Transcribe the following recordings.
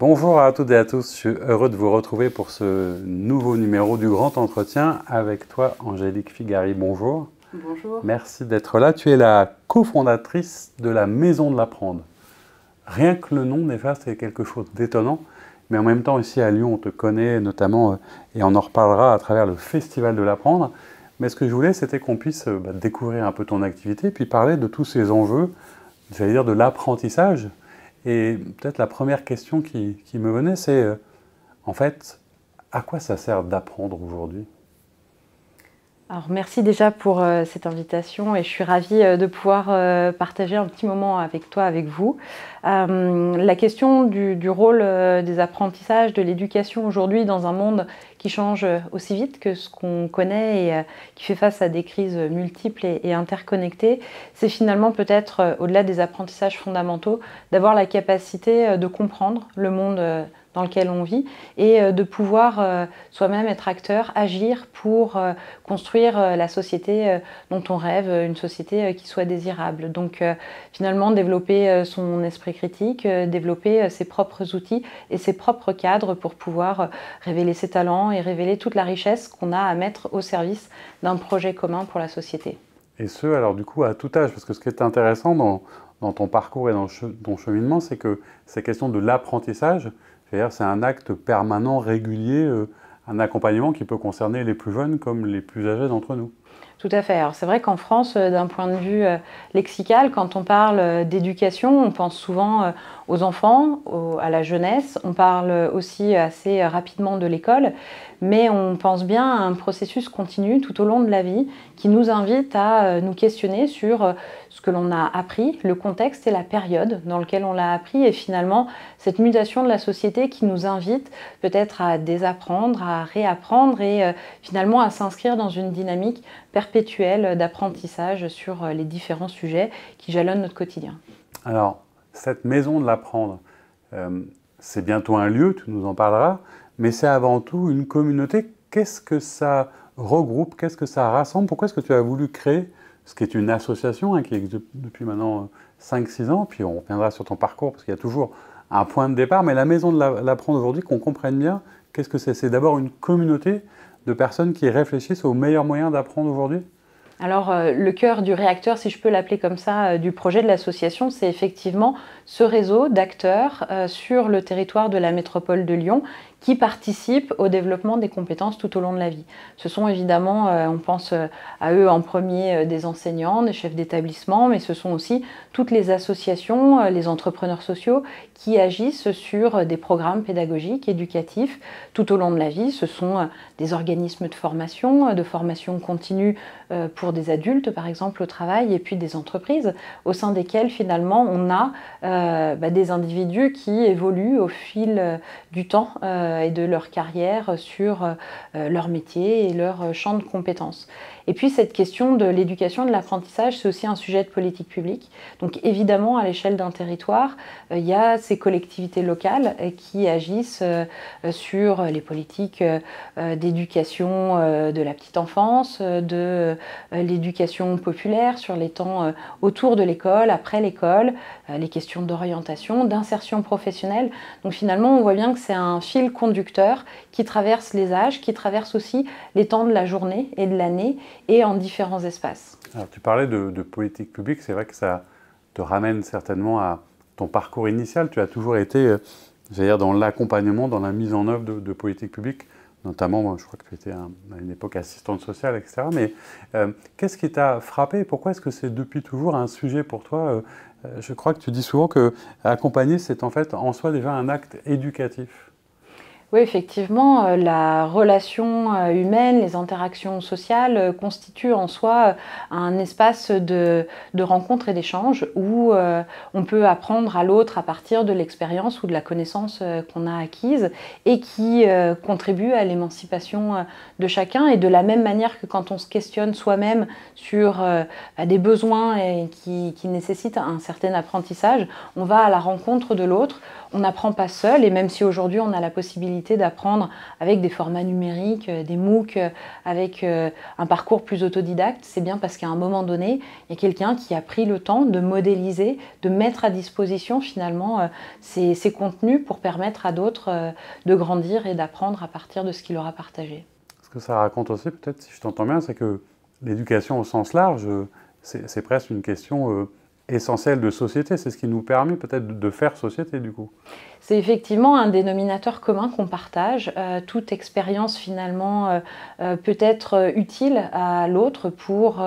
Bonjour à toutes et à tous, je suis heureux de vous retrouver pour ce nouveau numéro du Grand Entretien avec toi, Angélique Figari. Bonjour. Bonjour. Merci d'être là. Tu es la cofondatrice de la Maison de l'Apprendre. Rien que le nom, déjà, c'est quelque chose d'étonnant. Mais en même temps, ici à Lyon, on te connaît notamment, et on en reparlera à travers le Festival de l'Apprendre. Mais ce que je voulais, c'était qu'on puisse découvrir un peu ton activité, puis parler de tous ces enjeux, j'allais dire de l'apprentissage. Et peut-être la première question qui me venait, c'est en fait, à quoi ça sert d'apprendre aujourd'hui? Alors merci déjà pour cette invitation et je suis ravie de pouvoir partager un petit moment avec toi, avec vous. La question du rôle des apprentissages, de l'éducation aujourd'hui dans un monde qui change aussi vite que ce qu'on connaît et qui fait face à des crises multiples et interconnectées, c'est finalement peut-être, au-delà des apprentissages fondamentaux, d'avoir la capacité de comprendre le monde dans lequel on vit et de pouvoir soi-même être acteur, agir pour construire la société dont on rêve, une société qui soit désirable. Donc finalement développer son esprit critique, développer ses propres outils et ses propres cadres pour pouvoir révéler ses talents et révéler toute la richesse qu'on a à mettre au service d'un projet commun pour la société. Et ce, alors du coup, à tout âge, parce que ce qui est intéressant dans ton parcours et dans ton cheminement, c'est que ces questions de l'apprentissage, c'est-à-dire c'est un acte permanent, régulier, un accompagnement qui peut concerner les plus jeunes comme les plus âgés d'entre nous. Tout à fait. Alors c'est vrai qu'en France, d'un point de vue lexical, quand on parle d'éducation, on pense souvent aux enfants, à la jeunesse. On parle aussi assez rapidement de l'école, mais on pense bien à un processus continu tout au long de la vie qui nous invite à nous questionner sur ce que l'on a appris, le contexte et la période dans laquelle on l'a appris et finalement cette mutation de la société qui nous invite peut-être à désapprendre, à réapprendre et finalement à s'inscrire dans une dynamique perpétuelle d'apprentissage sur les différents sujets qui jalonnent notre quotidien. Alors, cette maison de l'apprendre, c'est bientôt un lieu, tu nous en parleras, mais c'est avant tout une communauté. Qu'est-ce que ça regroupe? Qu'est-ce que ça rassemble? Pourquoi est-ce que tu as voulu créer ce qui est une association qui existe depuis maintenant 5-6 ans? Puis on reviendra sur ton parcours parce qu'il y a toujours un point de départ. Mais la maison de l'apprendre aujourd'hui, qu'on comprenne bien, qu'est-ce que c'est? C'est d'abord une communauté de personnes qui réfléchissent aux meilleurs moyens d'apprendre aujourd'hui? Alors, le cœur du réacteur, si je peux l'appeler comme ça, du projet de l'association, c'est effectivement ce réseau d'acteurs sur le territoire de la métropole de Lyon qui participent au développement des compétences tout au long de la vie. Ce sont évidemment, on pense à eux en premier, des enseignants, des chefs d'établissement, mais ce sont aussi toutes les associations, les entrepreneurs sociaux qui agissent sur des programmes pédagogiques, éducatifs tout au long de la vie. Ce sont des organismes de formation continue pour des adultes, par exemple, au travail, et puis des entreprises au sein desquelles, finalement, on a des individus qui évoluent au fil du temps et de leur carrière sur leur métier et leur champ de compétences. Et puis cette question de l'éducation, de l'apprentissage, c'est aussi un sujet de politique publique. Donc évidemment, à l'échelle d'un territoire, il y a ces collectivités locales qui agissent sur les politiques d'éducation de la petite enfance, de l'éducation populaire, sur les temps autour de l'école, après l'école, les questions d'orientation, d'insertion professionnelle. Donc finalement, on voit bien que c'est un fil conducteur qui traverse les âges, qui traverse aussi les temps de la journée et de l'année et en différents espaces. Alors, tu parlais de politique publique, c'est vrai que ça te ramène certainement à ton parcours initial. Tu as toujours été, j'allais dire, dans l'accompagnement, dans la mise en œuvre de politique publique, notamment, moi, je crois que tu étais à une époque assistante sociale, etc. Mais qu'est-ce qui t'a frappé? Pourquoi est-ce que c'est depuis toujours un sujet pour toi? Je crois que tu dis souvent que accompagner, c'est en fait en soi déjà un acte éducatif. Oui, effectivement, la relation humaine, les interactions sociales constituent en soi un espace de rencontre et d'échange où on peut apprendre à l'autre à partir de l'expérience ou de la connaissance qu'on a acquise et qui contribue à l'émancipation de chacun. Et de la même manière que quand on se questionne soi-même sur des besoins et qui nécessitent un certain apprentissage, on va à la rencontre de l'autre. On n'apprend pas seul et même si aujourd'hui on a la possibilité possibilité d'apprendre avec des formats numériques, des MOOC, avec un parcours plus autodidacte, c'est bien parce qu'à un moment donné, il y a quelqu'un qui a pris le temps de modéliser, de mettre à disposition finalement ces contenus pour permettre à d'autres de grandir et d'apprendre à partir de ce qu'il aura partagé. Ce que ça raconte aussi, peut-être si je t'entends bien, c'est que l'éducation au sens large, c'est presque une question essentielle de société. C'est ce qui nous permet peut-être de faire société du coup. C'est effectivement un dénominateur commun qu'on partage. Toute expérience finalement peut être utile à l'autre pour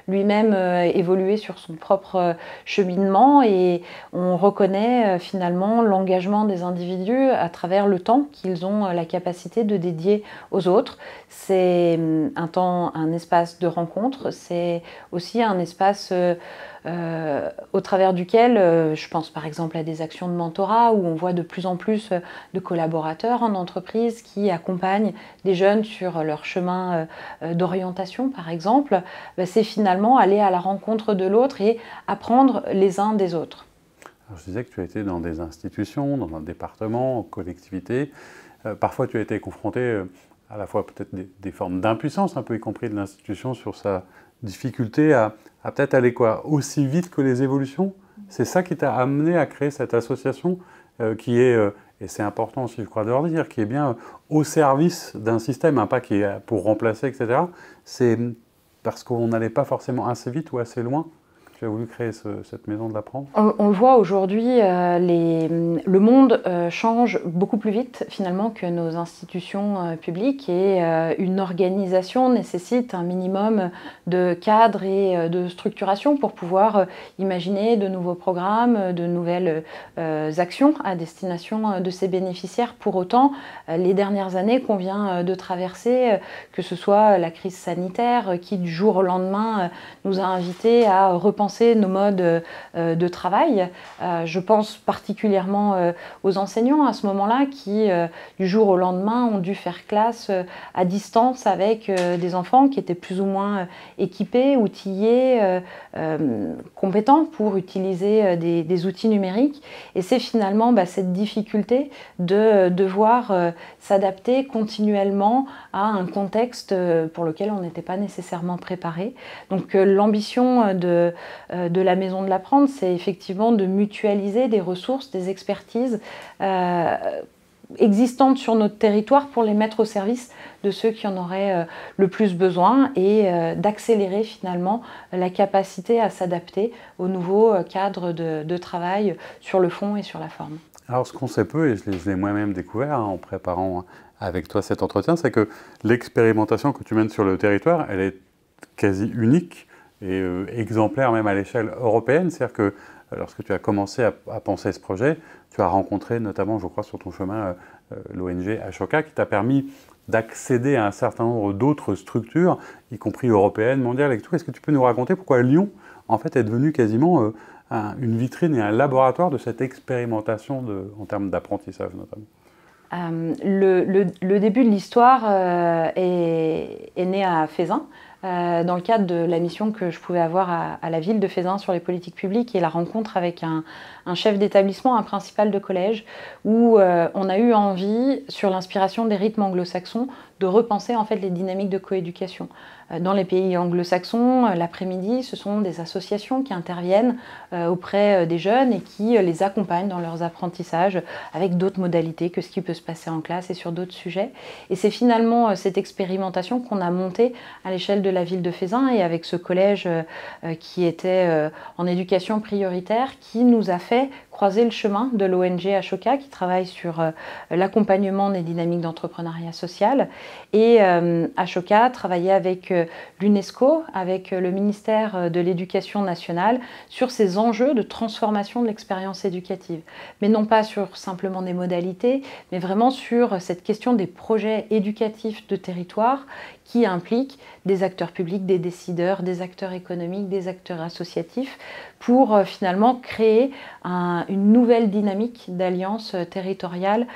lui-même évoluer sur son propre cheminement, et on reconnaît finalement l'engagement des individus à travers le temps qu'ils ont la capacité de dédier aux autres. C'est un temps, un espace de rencontre, c'est aussi un espace au travers duquel, je pense par exemple à des actions de mentorat où on voit de plus en plus de collaborateurs en entreprise qui accompagnent des jeunes sur leur chemin d'orientation par exemple. C'est finalement aller à la rencontre de l'autre et apprendre les uns des autres. Alors, je disais que tu as été dans des institutions, dans un département, en collectivité. Parfois tu as été confronté à la fois peut-être des formes d'impuissance, un peu y compris de l'institution, sur sa difficulté à peut-être aller aussi vite que les évolutions. C'est ça qui t'a amené à créer cette association qui est, et c'est important aussi je crois de leur dire, qui est bien au service d'un système, un pas qui est pour remplacer, etc. C'est parce qu'on n'allait pas forcément assez vite ou assez loin que tu as voulu créer cette maison de l'apprendre. On le voit aujourd'hui, le monde change beaucoup plus vite finalement que nos institutions publiques, et une organisation nécessite un minimum de cadre et de structuration pour pouvoir imaginer de nouveaux programmes, de nouvelles actions à destination de ses bénéficiaires. Pour autant, les dernières années qu'on vient de traverser, que ce soit la crise sanitaire qui du jour au lendemain nous a invités à repenser nos modes de travail. Je pense particulièrement aux enseignants à ce moment-là qui, du jour au lendemain, ont dû faire classe à distance avec des enfants qui étaient plus ou moins équipés, outillés, compétents pour utiliser des outils numériques. Et c'est finalement cette difficulté de devoir s'adapter continuellement à un contexte pour lequel on n'était pas nécessairement préparé. Donc l'ambition de la Maison de l'Apprendre, c'est effectivement de mutualiser des ressources, des expertises existantes sur notre territoire pour les mettre au service de ceux qui en auraient le plus besoin, et d'accélérer finalement la capacité à s'adapter au nouveau cadre de travail sur le fond et sur la forme. Alors ce qu'on sait peu, et je l'ai moi-même découvert en préparant avec toi cet entretien, c'est que l'expérimentation que tu mènes sur le territoire, elle est quasi unique et exemplaire même à l'échelle européenne. C'est-à-dire que lorsque tu as commencé à penser ce projet, tu as rencontré notamment, je crois, sur ton chemin, l'ONG Ashoka, qui t'a permis d'accéder à un certain nombre d'autres structures, y compris européennes, mondiales et tout. Est-ce que tu peux nous raconter pourquoi Lyon, en fait, est devenu quasiment une vitrine et un laboratoire de cette expérimentation en termes d'apprentissage, notamment? Le début de l'histoire est né à Fézin, dans le cadre de la mission que je pouvais avoir à la ville de Fézin sur les politiques publiques, et la rencontre avec un chef d'établissement, un principal de collège, où on a eu envie, sur l'inspiration des rythmes anglo-saxons, de repenser en fait les dynamiques de coéducation. Dans les pays anglo-saxons, l'après-midi, ce sont des associations qui interviennent auprès des jeunes et qui les accompagnent dans leurs apprentissages avec d'autres modalités que ce qui peut se passer en classe et sur d'autres sujets. Et c'est finalement cette expérimentation qu'on a montée à l'échelle de la ville de Fézin, et avec ce collège qui était en éducation prioritaire, qui nous a fait croiser le chemin de l'ONG Ashoka, qui travaille sur l'accompagnement des dynamiques d'entrepreneuriat social. Et Ashoka travaillait avec l'UNESCO, avec le ministère de l'Éducation nationale, sur ces enjeux de transformation de l'expérience éducative. Mais non pas sur simplement des modalités, mais vraiment sur cette question des projets éducatifs de territoire qui impliquent des acteurs publics, des décideurs, des acteurs économiques, des acteurs associatifs, pour finalement créer une nouvelle dynamique d'alliance territoriale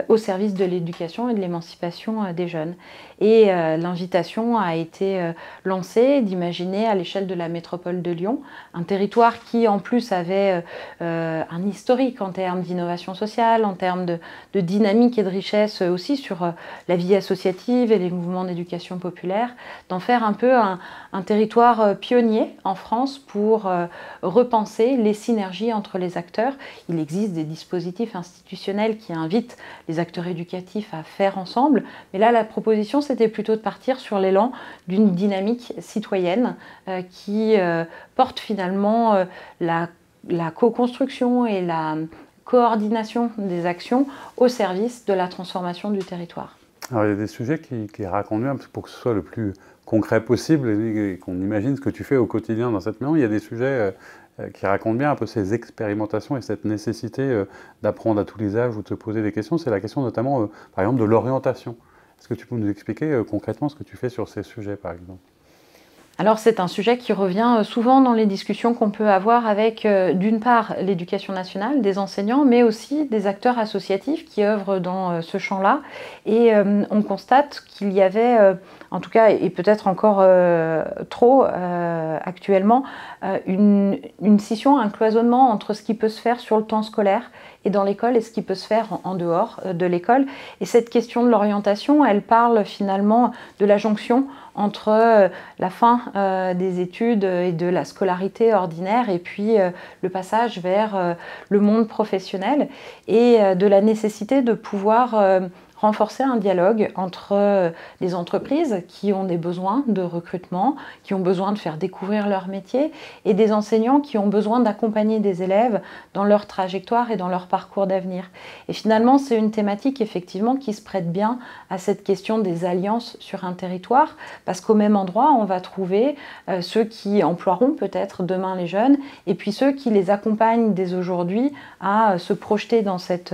au service de l'éducation et de l'émancipation des jeunes. Et l'invitation a été lancée d'imaginer à l'échelle de la métropole de Lyon un territoire qui en plus avait un historique en termes d'innovation sociale, en termes de dynamique et de richesse aussi sur la vie associative et les mouvements d'éducation populaire, d'en faire un peu un territoire pionnier en France pour repenser les synergies entre les acteurs. Il existe des dispositifs institutionnels qui invitent les acteurs éducatifs à faire ensemble, mais là la proposition c'était plutôt de partir sur l'élan d'une dynamique citoyenne qui porte finalement la co-construction et la coordination des actions au service de la transformation du territoire. Alors il y a des sujets qui racontent bien, pour que ce soit le plus concret possible et qu'on imagine ce que tu fais au quotidien dans cette maison. Il y a des sujets qui racontent bien un peu ces expérimentations et cette nécessité d'apprendre à tous les âges ou de se poser des questions. C'est la question notamment, par exemple, de l'orientation. Est-ce que tu peux nous expliquer concrètement ce que tu fais sur ces sujets, par exemple ? Alors c'est un sujet qui revient souvent dans les discussions qu'on peut avoir avec, d'une part, l'éducation nationale, des enseignants, mais aussi des acteurs associatifs qui œuvrent dans ce champ-là. Et on constate qu'il y avait, en tout cas, et peut-être encore trop actuellement, une scission, un cloisonnement entre ce qui peut se faire sur le temps scolaire et dans l'école et ce qui peut se faire en dehors de l'école. Et cette question de l'orientation, elle parle finalement de la jonction entre la fin des études et de la scolarité ordinaire et puis le passage vers le monde professionnel et de la nécessité de pouvoir renforcer un dialogue entre les entreprises qui ont des besoins de recrutement, qui ont besoin de faire découvrir leur métier, et des enseignants qui ont besoin d'accompagner des élèves dans leur trajectoire et dans leur parcours d'avenir. Et finalement, c'est une thématique effectivement qui se prête bien à cette question des alliances sur un territoire, parce qu'au même endroit, on va trouver ceux qui emploieront peut-être demain les jeunes, et puis ceux qui les accompagnent dès aujourd'hui à se projeter dans cette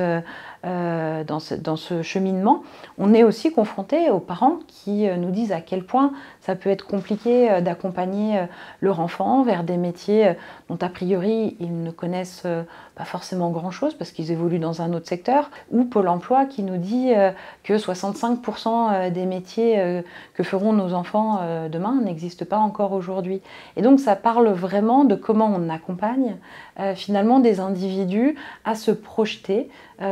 dans ce cheminement. On est aussi confronté aux parents qui nous disent à quel point ça peut être compliqué d'accompagner leur enfant vers des métiers dont a priori ils ne connaissent pas forcément grand-chose parce qu'ils évoluent dans un autre secteur, ou Pôle emploi qui nous dit que 65% des métiers que feront nos enfants demain n'existent pas encore aujourd'hui. Et donc ça parle vraiment de comment on accompagne finalement des individus à se projeter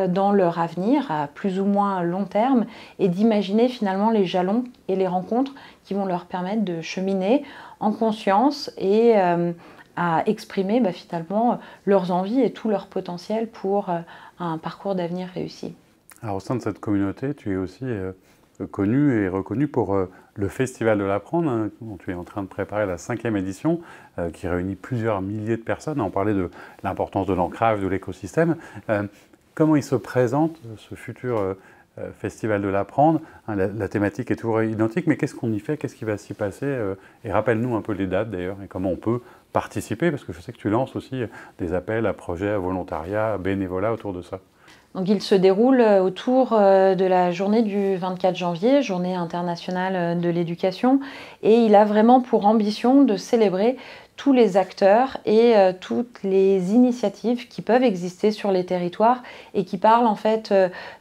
dans leur avenir à plus ou moins long terme et d'imaginer finalement les jalons et les rencontres qui vont leur permettre de cheminer en conscience et à exprimer finalement leurs envies et tout leur potentiel pour un parcours d'avenir réussi. Alors au sein de cette communauté, tu es aussi connu et reconnu pour le Festival de l'Apprendre, hein, dont tu es en train de préparer la 5e édition, qui réunit plusieurs milliers de personnes. On parlait de l'importance de l'ancrage de l'écosystème. Comment il se présente, ce futur Festival de l'Apprendre, hein, la thématique est toujours identique, mais qu'est-ce qu'on y fait? Qu'est-ce qui va s'y passer? Et rappelle-nous un peu les dates d'ailleurs, et comment on peut participer, parce que je sais que tu lances aussi des appels à projets, à volontariat, à bénévolat autour de ça. Donc, il se déroule autour de la journée du 24 janvier, journée internationale de l'éducation, et il a vraiment pour ambition de célébrer tous les acteurs et toutes les initiatives qui peuvent exister sur les territoires et qui parlent en fait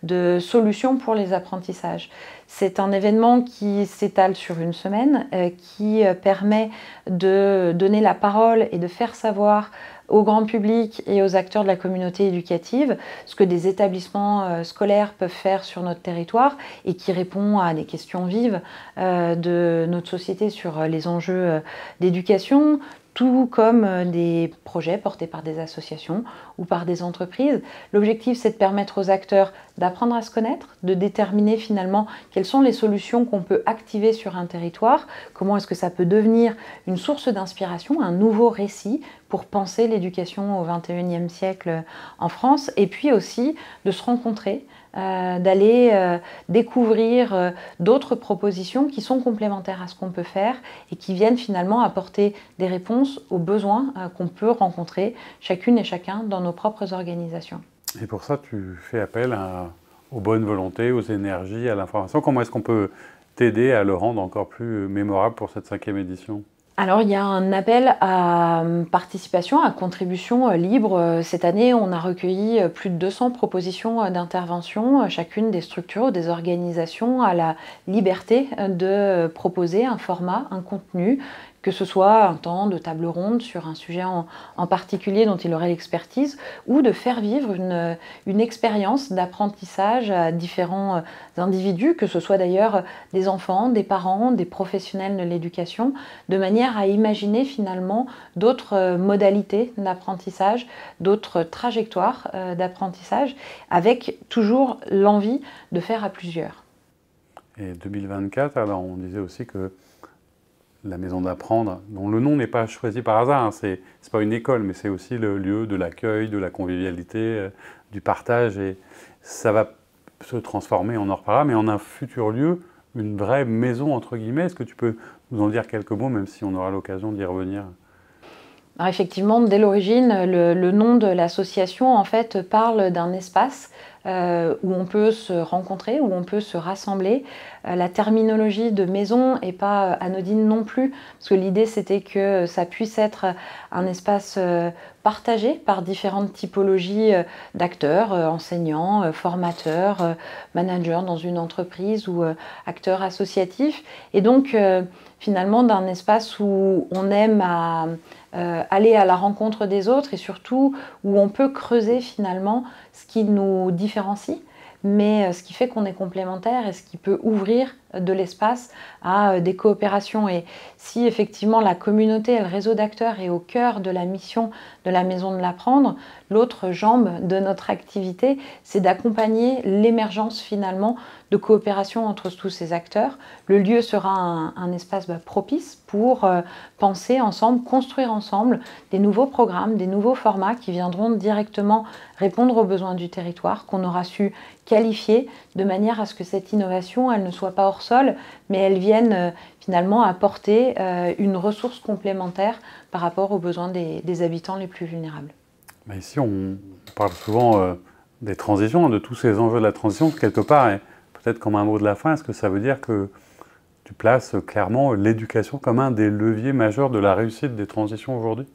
de solutions pour les apprentissages. C'est un événement qui s'étale sur une semaine, qui permet de donner la parole et de faire savoir au grand public et aux acteurs de la communauté éducative ce que des établissements scolaires peuvent faire sur notre territoire et qui répond à des questions vives de notre société sur les enjeux d'éducation, tout comme des projets portés par des associations ou par des entreprises. L'objectif, c'est de permettre aux acteurs d'apprendre à se connaître, de déterminer finalement quelles sont les solutions qu'on peut activer sur un territoire, comment est-ce que ça peut devenir une source d'inspiration, un nouveau récit pour penser l'éducation au XXIe siècle en France, et puis aussi de se rencontrer, d'aller découvrir d'autres propositions qui sont complémentaires à ce qu'on peut faire et qui viennent finalement apporter des réponses aux besoins qu'on peut rencontrer chacune et chacun dans nos propres organisations. Et pour ça, tu fais appel aux bonnes volontés, aux énergies, à l'information. Comment est-ce qu'on peut t'aider à le rendre encore plus mémorable pour cette 5e édition ? Alors, il y a un appel à participation, à contribution libre. Cette année, on a recueilli plus de 200 propositions d'intervention. Chacune des structures ou des organisations a la liberté de proposer un format, un contenu, que ce soit un temps de table ronde sur un sujet en particulier dont il aurait l'expertise, ou de faire vivre une expérience d'apprentissage à différents individus, que ce soit d'ailleurs des enfants, des parents, des professionnels de l'éducation, de manière à imaginer finalement d'autres modalités d'apprentissage, d'autres trajectoires d'apprentissage, avec toujours l'envie de faire à plusieurs. Et 2024, alors on disait aussi que la maison d'apprendre, dont le nom n'est pas choisi par hasard, hein, c'est pas une école, mais c'est aussi le lieu de l'accueil, de la convivialité, du partage, et ça va se transformer, on en reparlera, mais en un futur lieu, une vraie maison entre guillemets. Est-ce que tu peux nous en dire quelques mots, même si on aura l'occasion d'y revenir? Alors effectivement, dès l'origine, le nom de l'association en fait parle d'un espace où on peut se rencontrer, où on peut se rassembler. La terminologie de maison n'est pas anodine non plus, parce que l'idée c'était que ça puisse être un espace partagé par différentes typologies d'acteurs, enseignants, formateurs, managers dans une entreprise ou acteurs associatifs. Et donc finalement d'un espace où on aime aller à la rencontre des autres et surtout où on peut creuser finalement ce qui nous différencie, mais ce qui fait qu'on est complémentaires et ce qui peut ouvrir de l'espace à des coopérations. Et si effectivement la communauté et le réseau d'acteurs est au cœur de la mission de la Maison de l'Apprendre, l'autre jambe de notre activité, c'est d'accompagner l'émergence finalement de coopération entre tous ces acteurs. Le lieu sera un espace propice pour penser ensemble, construire ensemble des nouveaux programmes, des nouveaux formats qui viendront directement répondre aux besoins du territoire, qu'on aura su qualifier de manière à ce que cette innovation, elle ne soit pas hors sol, mais elle vienne finalement apporter une ressource complémentaire par rapport aux besoins des habitants les plus vulnérables. Mais ici, on parle souvent des transitions, de tous ces enjeux de la transition, quelque part, et peut-être comme un mot de la fin, est-ce que ça veut dire que tu places clairement l'éducation comme un des leviers majeurs de la réussite des transitions aujourd'hui?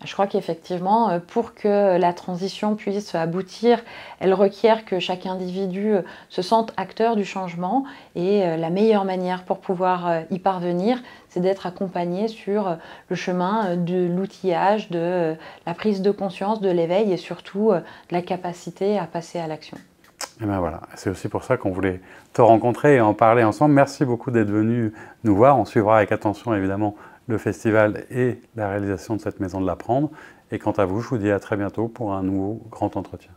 Je crois qu'effectivement, pour que la transition puisse aboutir, elle requiert que chaque individu se sente acteur du changement. Et la meilleure manière pour pouvoir y parvenir, c'est d'être accompagné sur le chemin de l'outillage, de la prise de conscience, de l'éveil et surtout de la capacité à passer à l'action. Et bien voilà, c'est aussi pour ça qu'on voulait te rencontrer et en parler ensemble. Merci beaucoup d'être venu nous voir. On suivra avec attention évidemment le festival et la réalisation de cette Maison de l'Apprendre. Et quant à vous, je vous dis à très bientôt pour un nouveau grand entretien.